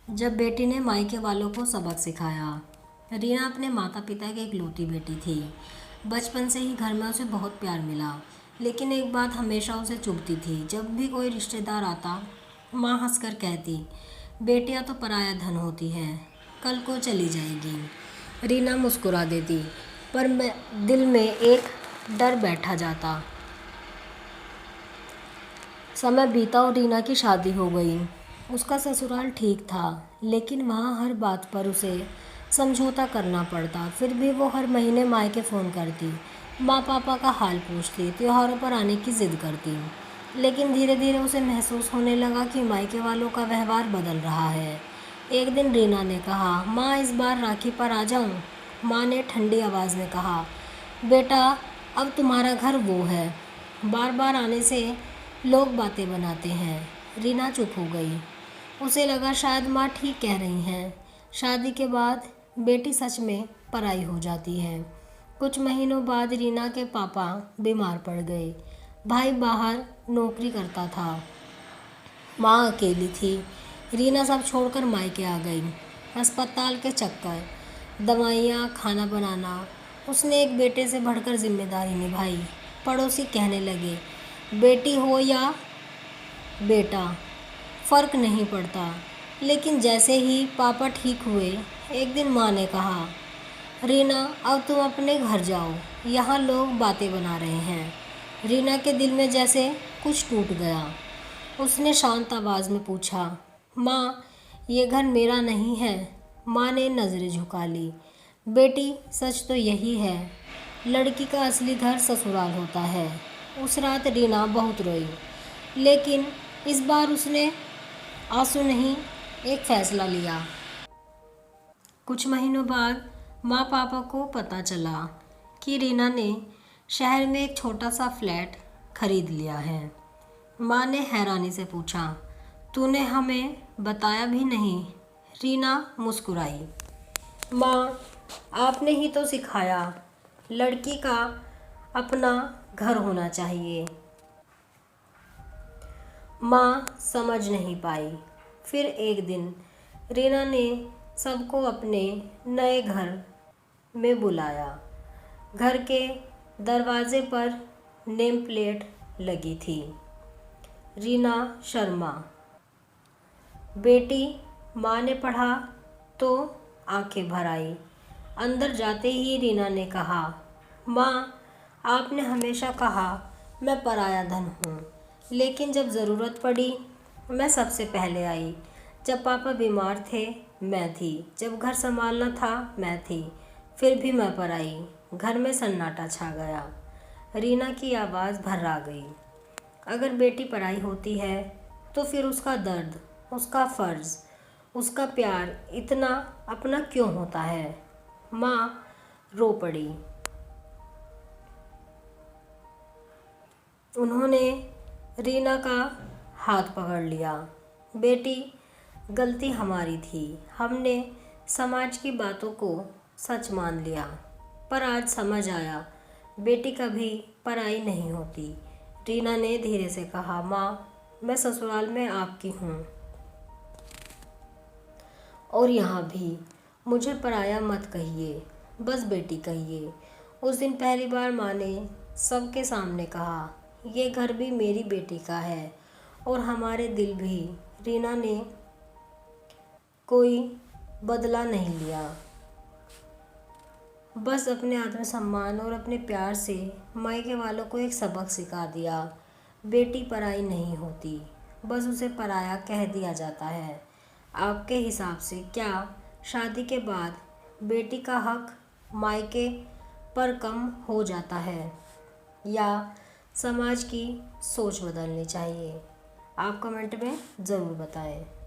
जब बेटी ने मायके वालों को सबक सिखाया। रीना अपने माता पिता की इकलौती बेटी थी। बचपन से ही घर में उसे बहुत प्यार मिला, लेकिन एक बात हमेशा उसे चुभती थी। जब भी कोई रिश्तेदार आता, माँ हंसकर कहती, बेटियां तो पराया धन होती हैं, कल को चली जाएगी। रीना मुस्कुरा देती, पर दिल में एक डर बैठा जाता। समय बीता और रीना की शादी हो गई। उसका ससुराल ठीक था, लेकिन वहाँ हर बात पर उसे समझौता करना पड़ता। फिर भी वो हर महीने मायके फ़ोन करती, माँ पापा का हाल पूछती, त्योहारों पर आने की ज़िद करती। लेकिन धीरे धीरे उसे महसूस होने लगा कि मायके वालों का व्यवहार बदल रहा है। एक दिन रीना ने कहा, माँ इस बार राखी पर आ जाऊँ? माँ ने ठंडी आवाज़ में कहा, बेटा अब तुम्हारा घर वो है, बार बार आने से लोग बातें बनाते हैं। रीना चुप हो गई। उसे लगा शायद माँ ठीक कह रही हैं। शादी के बाद बेटी सच में पराई हो जाती है। कुछ महीनों बाद रीना के पापा बीमार पड़ गए। भाई बाहर नौकरी करता था, माँ अकेली थी। रीना सब छोड़कर मायके आ गई। अस्पताल के चक्कर, दवाइयाँ, खाना बनाना, उसने एक बेटे से बढ़कर जिम्मेदारी निभाई। पड़ोसी कहने लगे, बेटी हो या बेटा फ़र्क नहीं पड़ता। लेकिन जैसे ही पापा ठीक हुए, एक दिन माँ ने कहा, रीना अब तुम अपने घर जाओ, यहाँ लोग बातें बना रहे हैं। रीना के दिल में जैसे कुछ टूट गया। उसने शांत आवाज़ में पूछा, माँ ये घर मेरा नहीं है? माँ ने नज़रें झुका ली। बेटी सच तो यही है, लड़की का असली घर ससुराल होता है। उस रात रीना बहुत रोई, लेकिन इस बार उसने आंसू नहीं, एक फ़ैसला लिया। कुछ महीनों बाद माँ पापा को पता चला कि रीना ने शहर में एक छोटा सा फ्लैट खरीद लिया है। माँ ने हैरानी से पूछा, तूने हमें बताया भी नहीं? रीना मुस्कुराई, माँ आपने ही तो सिखाया, लड़की का अपना घर होना चाहिए। माँ समझ नहीं पाई। फिर एक दिन रीना ने सबको अपने नए घर में बुलाया। घर के दरवाजे पर नेम प्लेट लगी थी, रीना शर्मा बेटी। माँ ने पढ़ा तो आंखें भर आई। अंदर जाते ही रीना ने कहा, माँ आपने हमेशा कहा मैं पराया धन हूँ, लेकिन जब ज़रूरत पड़ी मैं सबसे पहले आई। जब पापा बीमार थे मैं थी, जब घर संभालना था मैं थी, फिर भी मैं पराई। घर में सन्नाटा छा गया। रीना की आवाज़ भर्रा गई। अगर बेटी पराई होती है तो फिर उसका दर्द, उसका फ़र्ज़, उसका प्यार इतना अपना क्यों होता है? माँ रो पड़ी। उन्होंने रीना का हाथ पकड़ लिया। बेटी गलती हमारी थी, हमने समाज की बातों को सच मान लिया, पर आज समझ आया बेटी कभी पराई नहीं होती। रीना ने धीरे से कहा, माँ मैं ससुराल में आपकी हूँ, और यहाँ भी मुझे पराया मत कहिए, बस बेटी कहिए। उस दिन पहली बार माँ ने सबके सामने कहा, ये घर भी मेरी बेटी का है और हमारे दिल भी। रीना ने कोई बदला नहीं लिया, बस अपने आत्मसम्मान और अपने प्यार से मायके वालों को एक सबक सिखा दिया। बेटी पराई नहीं होती, बस उसे पराया कह दिया जाता है। आपके हिसाब से क्या शादी के बाद बेटी का हक मायके पर कम हो जाता है, या समाज की सोच बदलनी चाहिए? आप कमेंट में ज़रूर बताएं।